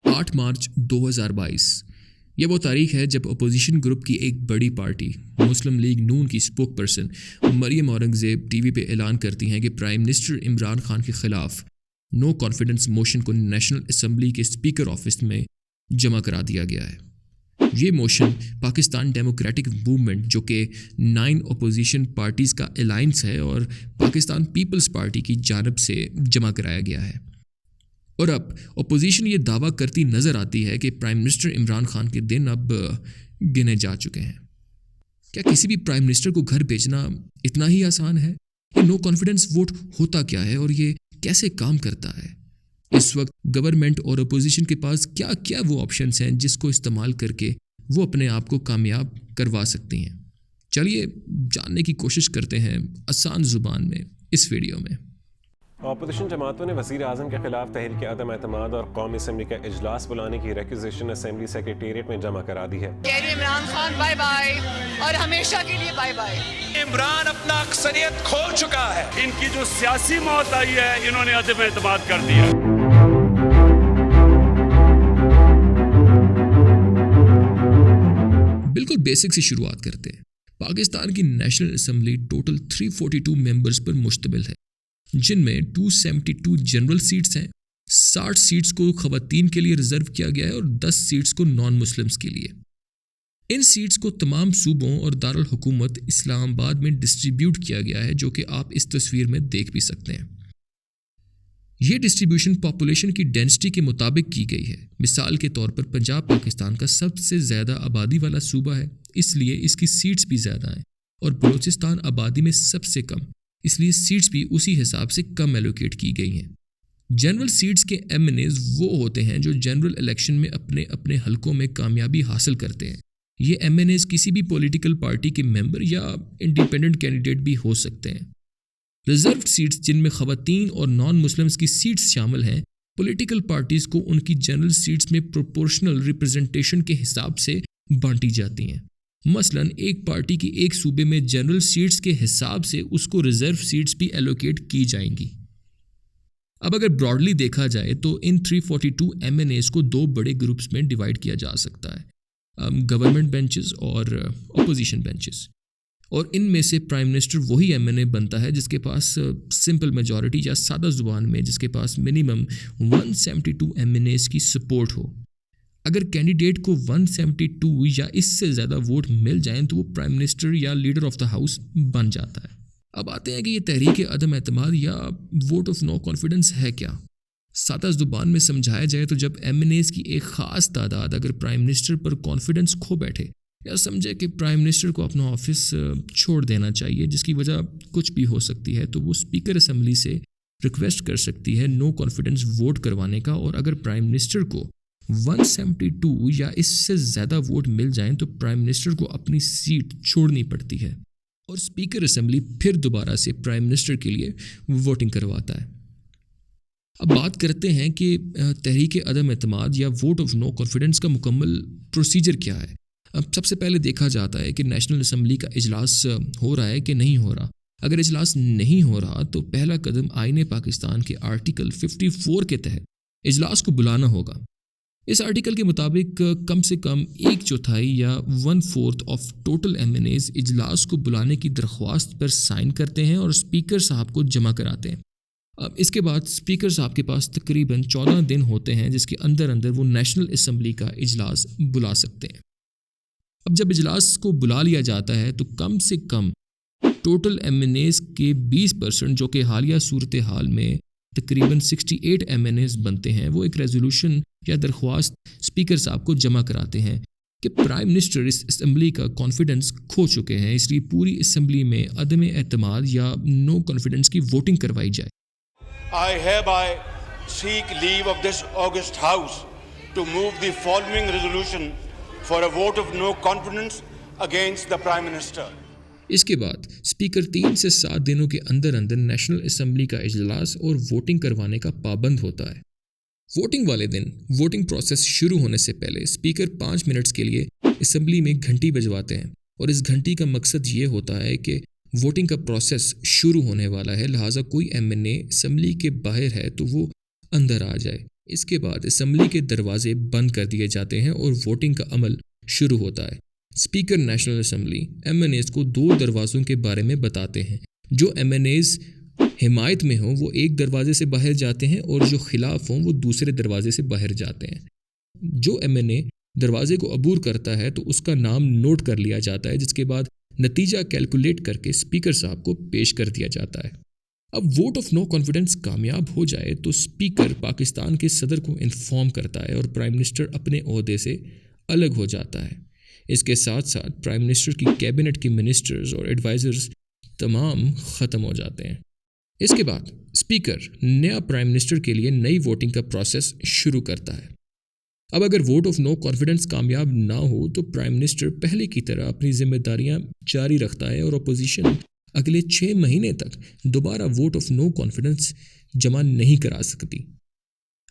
8 مارچ 2022 یہ وہ تاریخ ہے جب اپوزیشن گروپ کی ایک بڑی پارٹی مسلم لیگ نون کی spoke person Maryam Aurangzeb T V پہ اعلان کرتی ہیں کہ پرائم منسٹر عمران خان کے خلاف نو کانفیڈنس موشن کو نیشنل اسمبلی کے اسپیکر آفس میں جمع کرا دیا گیا ہے۔ یہ موشن پاکستان ڈیموکریٹک موومنٹ جو کہ 9 اپوزیشن پارٹیز کا الائنس ہے اور پاکستان پیپلز پارٹی کی جانب سے جمع کرایا گیا ہے۔ اور اب اپوزیشن یہ دعویٰ کرتی نظر آتی ہے کہ پرائم منسٹر عمران خان کے دن اب گنے جا چکے ہیں۔ کیا کسی بھی پرائم منسٹر کو گھر بھیجنا اتنا ہی آسان ہے؟ یہ نو کانفیڈنس ووٹ ہوتا کیا ہے اور یہ کیسے کام کرتا ہے؟ اس وقت گورنمنٹ اور اپوزیشن کے پاس کیا کیا وہ آپشنز ہیں جس کو استعمال کر کے وہ اپنے آپ کو کامیاب کروا سکتی ہیں؟ چلیے جاننے کی کوشش کرتے ہیں آسان زبان میں اس ویڈیو میں۔ اپوزیشن جماعتوں نے وزیر اعظم کے خلاف تحریک عدم اعتماد اور قومی اسمبلی کا اجلاس بلانے کی ریکوزیشن اسمبلی سیکریٹریٹ میں جمع کرا دی ہے۔ عمران خان بائے بائے اور ہمیشہ کے لیے بائے بائے۔ عمران اپنا اکثریت کھو چکا ہے، ان کی جو سیاسی موت آئی ہے انہوں نے عدم اعتماد کر دیا۔ بالکل بیسک سے شروعات کرتے ہیں۔ پاکستان کی نیشنل اسمبلی ٹوٹل 342 ممبرز پر مشتمل ہے، جن میں 272 جنرل سیٹس ہیں، 60 سیٹس کو خواتین کے لیے ریزرو کیا گیا ہے اور 10 سیٹس کو نان مسلمز کے لیے۔ ان سیٹس کو تمام صوبوں اور دارالحکومت اسلام آباد میں ڈسٹریبیوٹ کیا گیا ہے، جو کہ آپ اس تصویر میں دیکھ بھی سکتے ہیں۔ یہ ڈسٹریبیوشن پاپولیشن کی ڈینسٹی کے مطابق کی گئی ہے۔ مثال کے طور پر پنجاب پاکستان کا سب سے زیادہ آبادی والا صوبہ ہے، اس لیے اس کی سیٹس بھی زیادہ ہیں، اور بلوچستان آبادی میں سب سے کم، اس لیے سیٹس بھی اسی حساب سے کم ایلوکیٹ کی گئی ہیں۔ جنرل سیٹس کے ایم این ایز وہ ہوتے ہیں جو جنرل الیکشن میں اپنے اپنے حلقوں میں کامیابی حاصل کرتے ہیں۔ یہ ایم این ایز کسی بھی پولیٹیکل پارٹی کے ممبر یا انڈیپینڈنٹ کینڈیڈیٹ بھی ہو سکتے ہیں۔ ریزروڈ سیٹس جن میں خواتین اور نان مسلمز کی سیٹس شامل ہیں، پولیٹیکل پارٹیز کو ان کی جنرل سیٹس میں پروپورشنل ریپرزنٹیشن کے حساب سے بانٹی جاتی ہیں۔ مثلا ایک پارٹی کی ایک صوبے میں جنرل سیٹس کے حساب سے اس کو ریزرو سیٹس بھی ایلوکیٹ کی جائیں گی۔ اب اگر براڈلی دیکھا جائے تو ان 342 ایم این ایز کو 2 بڑے گروپس میں ڈیوائڈ کیا جا سکتا ہے، گورنمنٹ بینچز اور اپوزیشن بینچز، اور ان میں سے پرائم منسٹر وہی ایم این اے بنتا ہے جس کے پاس سمپل میجورٹی یا سادہ زبان میں جس کے پاس منیمم 172 ایم این ایز کی سپورٹ ہو۔ اگر کینڈیڈیٹ کو 172 یا اس سے زیادہ ووٹ مل جائیں تو وہ پرائم منسٹر یا لیڈر آف دا ہاؤس بن جاتا ہے۔ اب آتے ہیں کہ یہ تحریک عدم اعتماد یا ووٹ آف نو کانفیڈنس ہے کیا؟ سادہ زبان میں سمجھایا جائے تو جب ایم این ایز کی ایک خاص تعداد اگر پرائم منسٹر پر کانفیڈنس کھو بیٹھے یا سمجھے کہ پرائم منسٹر کو اپنا آفس چھوڑ دینا چاہیے، جس کی وجہ کچھ بھی ہو سکتی ہے، تو وہ اسپیکر اسمبلی سے ریکویسٹ کر سکتی ہے نو کانفیڈنس ووٹ کروانے کا، اور اگر پرائم منسٹر کو 172 یا اس سے زیادہ ووٹ مل جائیں تو پرائم منسٹر کو اپنی سیٹ چھوڑنی پڑتی ہے اور اسپیکر اسمبلی پھر دوبارہ سے پرائم منسٹر کے لیے ووٹنگ کرواتا ہے۔ اب بات کرتے ہیں کہ تحریک عدم اعتماد یا ووٹ آف نو کانفیڈنس کا مکمل پروسیجر کیا ہے۔ اب سب سے پہلے دیکھا جاتا ہے کہ نیشنل اسمبلی کا اجلاس ہو رہا ہے کہ نہیں ہو رہا۔ اگر اجلاس نہیں ہو رہا تو پہلا قدم آئین پاکستان کے آرٹیکل 54 کے تحت اجلاس کو بلانا ہوگا۔ اس آرٹیکل کے مطابق کم سے کم 1/4 یا 1/4 of total MNAs اجلاس کو بلانے کی درخواست پر سائن کرتے ہیں اور اسپیکر صاحب کو جمع کراتے ہیں۔ اب اس کے بعد اسپیکر صاحب کے پاس تقریباً 14 دن ہوتے ہیں جس کے اندر وہ نیشنل اسمبلی کا اجلاس بلا سکتے ہیں۔ اب جب اجلاس کو بلا لیا جاتا ہے تو کم سے کم ٹوٹل ایم این ایز کے 20% جو کہ حالیہ صورتحال میں تقریباً 68 ایم این ایز بنتے ہیں، وہ ایک ریزولوشن یا درخواست اسپیکر صاحب کو جمع کراتے ہیں کہ پرائم منسٹر اس اسمبلی کا کانفیڈنس کھو چکے ہیں، اس لیے پوری اسمبلی میں عدم اعتماد یا نو کانفیڈنس کی ووٹنگ کروائی جائے۔ I hereby seek leave of this august house to move the following resolution for a vote of no confidence against the Prime Minister. اس کے بعد اسپیکر 3 سے 7 دنوں کے اندر نیشنل اسمبلی کا اجلاس اور ووٹنگ کروانے کا پابند ہوتا ہے۔ ووٹنگ والے دن ووٹنگ پروسیس شروع ہونے سے پہلے اسپیکر 5 منٹس کے لیے اسمبلی میں گھنٹی بجواتے ہیں، اور اس گھنٹی کا مقصد یہ ہوتا ہے کہ ووٹنگ کا پروسیس شروع ہونے والا ہے، لہٰذا کوئی ایم این اے اسمبلی کے باہر ہے تو وہ اندر آ جائے۔ اس کے بعد اسمبلی کے دروازے بند کر دیے جاتے ہیں اور ووٹنگ کا عمل شروع ہوتا ہے۔ Speaker national assembly MNAs کو 2 دروازوں کے بارے میں بتاتے ہیں۔ جو ایم این ایز حمایت میں ہوں وہ ایک دروازے سے باہر جاتے ہیں اور جو خلاف ہوں وہ دوسرے دروازے سے باہر جاتے ہیں۔ جو ایم این اے دروازے کو عبور کرتا ہے تو اس کا نام نوٹ کر لیا جاتا ہے، جس کے بعد نتیجہ کیلکولیٹ کر کے اسپیکر صاحب کو پیش کر دیا جاتا ہے۔ اب ووٹ آف نو کانفیڈنس کامیاب ہو جائے تو اسپیکر پاکستان کے صدر کو انفارم کرتا ہے اور پرائم منسٹر اپنے عہدے سے الگ ہو جاتا ہے۔ اس کے ساتھ ساتھ پرائم منسٹر کی کیبنٹ کے منسٹرز اور ایڈوائزرز تمام ختم ہو جاتے ہیں۔ اس کے بعد اسپیکر نیا پرائم منسٹر کے لیے نئی ووٹنگ کا پروسیس شروع کرتا ہے۔ اب اگر ووٹ آف نو کانفیڈنس کامیاب نہ ہو تو پرائم منسٹر پہلے کی طرح اپنی ذمہ داریاں جاری رکھتا ہے اور اپوزیشن اگلے 6 مہینے تک دوبارہ ووٹ آف نو کانفیڈنس جمع نہیں کرا سکتی۔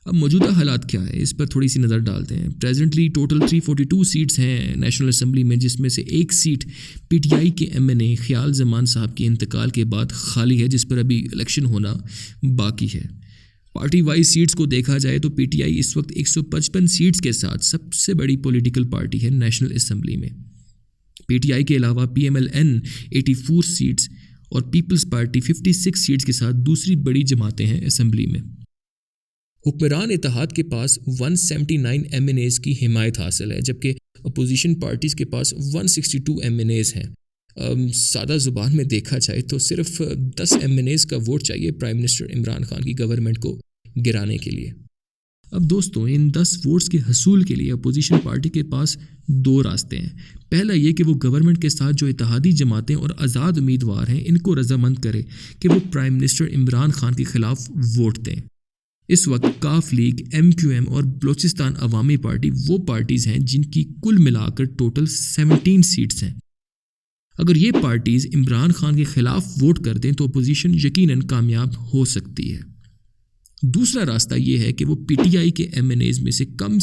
اب موجودہ حالات کیا ہے اس پر تھوڑی سی نظر ڈالتے ہیں۔ پریزنٹلی ٹوٹل 342 سیٹس ہیں نیشنل اسمبلی میں، جس میں سے ایک سیٹ پی ٹی آئی کے ایم این اے خیال زمان صاحب کے انتقال کے بعد خالی ہے، جس پر ابھی الیکشن ہونا باقی ہے۔ پارٹی وائز سیٹس کو دیکھا جائے تو پی ٹی آئی اس وقت 155 سیٹس کے ساتھ سب سے بڑی پولیٹیکل پارٹی ہے نیشنل اسمبلی میں۔ پی ٹی آئی کے علاوہ PMLN 84 seats اور پیپلز پارٹی 56 سیٹس کے ساتھ دوسری بڑی جماعتیں ہیں اسمبلی میں۔ حکمران اتحاد کے پاس 179 ایم این ایز کی حمایت حاصل ہے، جبکہ اپوزیشن پارٹیز کے پاس 162 ایم این ایز ہیں۔ سادہ زبان میں دیکھا جائے تو صرف 10 ایم این ایز کا ووٹ چاہیے پرائم منسٹر عمران خان کی گورنمنٹ کو گرانے کے لیے۔ اب دوستوں، ان 10 ووٹس کے حصول کے لیے اپوزیشن پارٹی کے پاس 2 راستے ہیں۔ پہلا یہ کہ وہ گورنمنٹ کے ساتھ جو اتحادی جماعتیں اور آزاد امیدوار ہیں ان کو رضامند کرے کہ وہ پرائم منسٹر عمران خان کے خلاف ووٹ دیں۔ اس وقت کاف لیگ، ایم کیو ایم اور بلوچستان عوامی پارٹی وہ پارٹیز ہیں جن کی کل ملا کر ٹوٹل 17 سیٹس ہیں۔ اگر یہ پارٹیز عمران خان کے خلاف ووٹ کر دیں تو اپوزیشن یقیناً کامیاب ہو سکتی ہے۔ دوسرا راستہ یہ ہے کہ وہ پی ٹی آئی کے ایم این ایز میں سے کم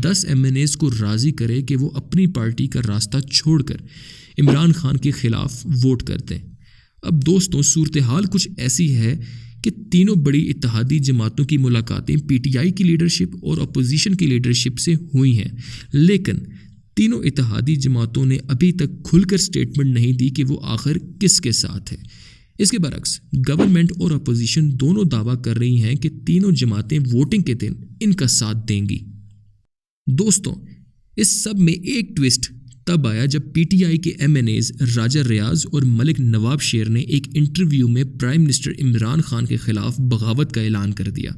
10 ایم این ایز کو راضی کرے کہ وہ اپنی پارٹی کا راستہ چھوڑ کر عمران خان کے خلاف ووٹ کر دیں۔ اب دوستوں، صورتحال کچھ ایسی ہے کہ تینوں بڑی اتحادی جماعتوں کی ملاقاتیں پی ٹی آئی کی لیڈرشپ اور اپوزیشن کی لیڈرشپ سے ہوئی ہیں، لیکن تینوں اتحادی جماعتوں نے ابھی تک کھل کر سٹیٹمنٹ نہیں دی کہ وہ آخر کس کے ساتھ ہے۔ اس کے برعکس گورنمنٹ اور اپوزیشن دونوں دعویٰ کر رہی ہیں کہ تینوں جماعتیں ووٹنگ کے دن ان کا ساتھ دیں گی۔ دوستوں، اس سب میں ایک ٹوسٹ تب آیا جب پی ٹی آئی کے ایم این ایز راجہ ریاض اور ملک نواب شیر نے ایک انٹرویو میں پرائم منسٹر عمران خان کے خلاف بغاوت کا اعلان کر دیا،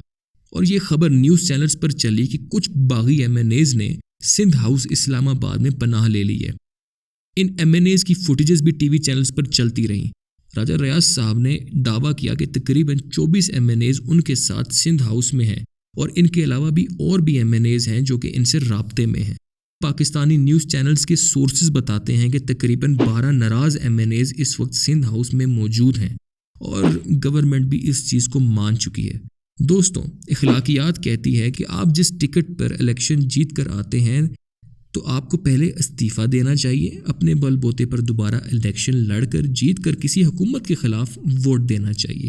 اور یہ خبر نیوز چینلز پر چلی کہ کچھ باغی ایم این ایز نے سندھ ہاؤس اسلام آباد میں پناہ لے لی ہے۔ ان ایم این ایز کی فوٹیجز بھی ٹی وی چینلز پر چلتی رہیں۔ راجہ ریاض صاحب نے دعویٰ کیا کہ تقریباً 24 ایم این ایز ان کے ساتھ سندھ ہاؤس میں ہیں، اور ان کے علاوہ بھی اور بھی ایم این ایز ہیں جو کہ ان سے رابطے میں ہیں۔ پاکستانی نیوز چینلز کے سورسز بتاتے ہیں کہ تقریباً 12 ناراض ایم این ایز اس وقت سندھ ہاؤس میں موجود ہیں، اور گورنمنٹ بھی اس چیز کو مان چکی ہے۔ دوستوں، اخلاقیات کہتی ہے کہ آپ جس ٹکٹ پر الیکشن جیت کر آتے ہیں تو آپ کو پہلے استعفیٰ دینا چاہیے، اپنے بل بوتے پر دوبارہ الیکشن لڑ کر جیت کر کسی حکومت کے خلاف ووٹ دینا چاہیے۔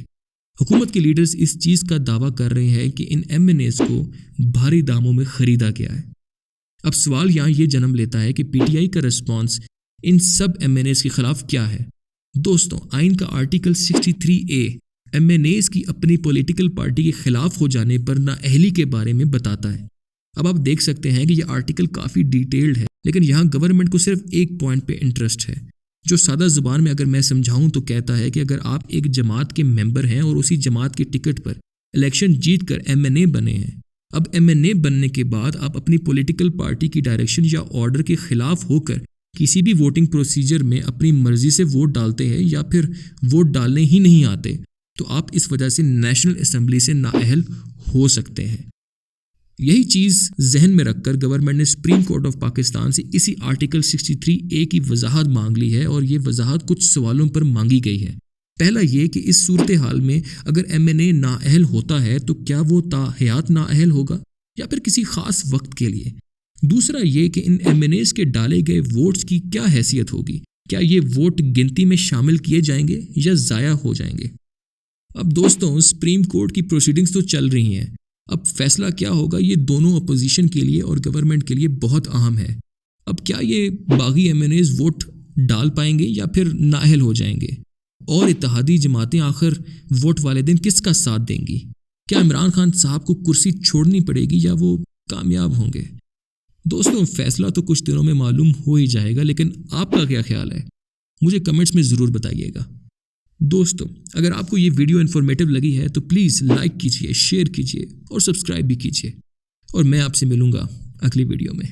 حکومت کے لیڈرز اس چیز کا دعویٰ کر رہے ہیں کہ ان ایم این ایز کو بھاری داموں میں خریدا گیا ہے۔ اب سوال یہاں یہ جنم لیتا ہے کہ پی ٹی آئی کا رسپانس ان سب ایم این ایز کے خلاف کیا ہے؟ دوستوں، آئین کا article 63A M N as کی اپنی پولیٹیکل پارٹی کے خلاف ہو جانے پر نااہلی کے بارے میں بتاتا ہے۔ اب آپ دیکھ سکتے ہیں کہ یہ آرٹیکل کافی ڈیٹیلڈ ہے، لیکن یہاں گورنمنٹ کو صرف ایک پوائنٹ پہ انٹرسٹ ہے، جو سادہ زبان میں اگر میں سمجھاؤں تو کہتا ہے کہ اگر آپ ایک جماعت کے ممبر ہیں اور اسی جماعت کے ٹکٹ پر الیکشن جیت کر ایم این اے بنے ہیں، اب ایم این اے بننے کے بعد آپ اپنی پولیٹیکل پارٹی کی ڈائریکشن یا آرڈر کے خلاف ہو کر کسی بھی ووٹنگ پروسیجر میں اپنی مرضی سے ووٹ ڈالتے ہیں یا پھر ووٹ ڈالنے ہی نہیں آتے، تو آپ اس وجہ سے نیشنل اسمبلی سے نااہل ہو سکتے ہیں۔ یہی چیز ذہن میں رکھ کر گورنمنٹ نے سپریم کورٹ آف پاکستان سے اسی آرٹیکل 63A کی وضاحت مانگ لی ہے، اور یہ وضاحت کچھ سوالوں پر مانگی گئی ہے۔ پہلا یہ کہ اس صورتحال میں اگر ایم این اے نااہل ہوتا ہے تو کیا وہ تا حیات نااہل ہوگا یا پھر کسی خاص وقت کے لیے؟ دوسرا یہ کہ ان ایم این ایز کے ڈالے گئے ووٹس کی کیا حیثیت ہوگی؟ کیا یہ ووٹ گنتی میں شامل کیے جائیں گے یا ضائع ہو جائیں گے؟ اب دوستوں، سپریم کورٹ کی پروسیڈنگز تو چل رہی ہیں، اب فیصلہ کیا ہوگا یہ دونوں اپوزیشن کے لیے اور گورنمنٹ کے لیے بہت اہم ہے. اب کیا یہ باغی ایم این ایز ووٹ ڈال پائیں گے یا پھر نااہل ہو جائیں گے؟ اور اتحادی جماعتیں آخر ووٹ والے دن کس کا ساتھ دیں گی؟ کیا عمران خان صاحب کو کرسی چھوڑنی پڑے گی یا وہ کامیاب ہوں گے؟ دوستوں فیصلہ تو کچھ دنوں میں معلوم ہو ہی جائے گا، لیکن آپ کا کیا خیال ہے مجھے کمنٹس میں ضرور بتائیے گا. دوستوں اگر آپ کو یہ ویڈیو انفارمیٹو لگی ہے تو پلیز لائک کیجئے، شیئر کیجئے اور سبسکرائب بھی کیجئے، اور میں آپ سے ملوں گا اگلی ویڈیو میں.